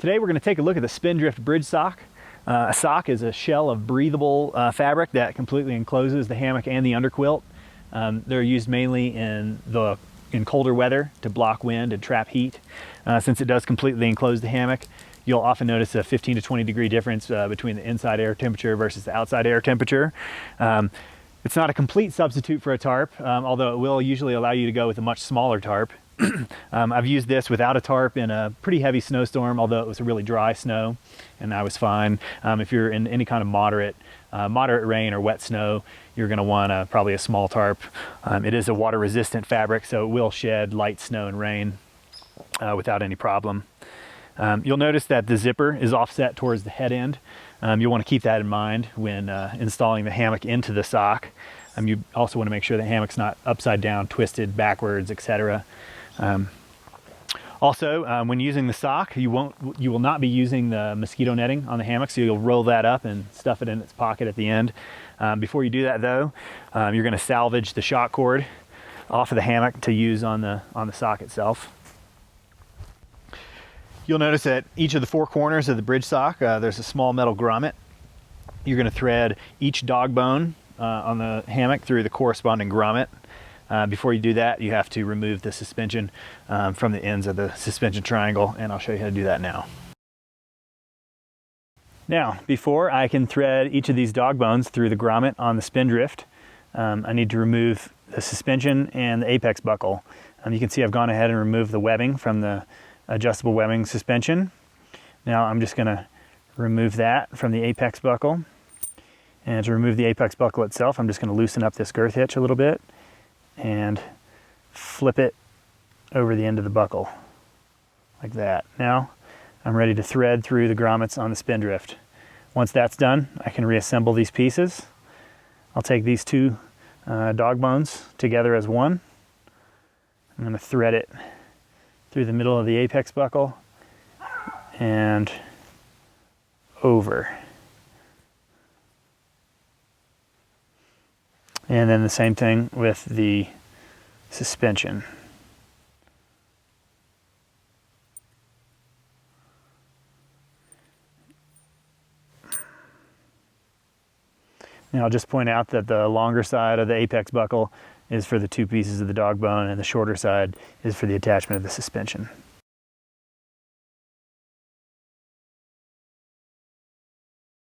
Today we're going to take a look at the Spindrift bridge sock. A sock is a shell of breathable fabric that completely encloses the hammock and the underquilt. They're used mainly in colder weather to block wind and trap heat. Since it does completely enclose the hammock, you'll often notice a 15 to 20 degree difference between the inside air temperature versus the outside air temperature. It's not a complete substitute for a tarp, although it will usually allow you to go with a much smaller tarp. I've used this without a tarp in a pretty heavy snowstorm, although it was a really dry snow and I was fine. If you're in any kind of moderate rain or wet snow, you're going to want probably a small tarp. It is a water resistant fabric, so it will shed light snow and rain without any problem. You'll notice that the zipper is offset towards the head end. You'll want to keep that in mind when installing the hammock into the sock. You also want to make sure the hammock's not upside down, twisted, backwards, etc. Also, when using the sock, you will not be using the mosquito netting on the hammock, so you'll roll that up and stuff it in its pocket at the end. Before you do that though, you're going to salvage the shock cord off of the hammock to use on the sock itself. You'll notice that each of the four corners of the bridge sock, there's a small metal grommet. You're going to thread each dog bone on the hammock through the corresponding grommet. Before you do that, you have to remove the suspension from the ends of the suspension triangle, and I'll show you how to do that now. Now, before I can thread each of these dog bones through the grommet on the Spindrift, I need to remove the suspension and the apex buckle. You can see I've gone ahead and removed the webbing from the adjustable webbing suspension. Now I'm just going to remove that from the apex buckle. And to remove the apex buckle itself, I'm just going to loosen up this girth hitch a little bit and flip it over the end of the buckle, like that. Now I'm ready to thread through the grommets on the Spindrift. Once that's done, I can reassemble these pieces. I'll take these two dog bones together as one. I'm going to thread it through the middle of the apex buckle and over. And then the same thing with the suspension. Now I'll just point out that the longer side of the apex buckle is for the two pieces of the dog bone, and the shorter side is for the attachment of the suspension.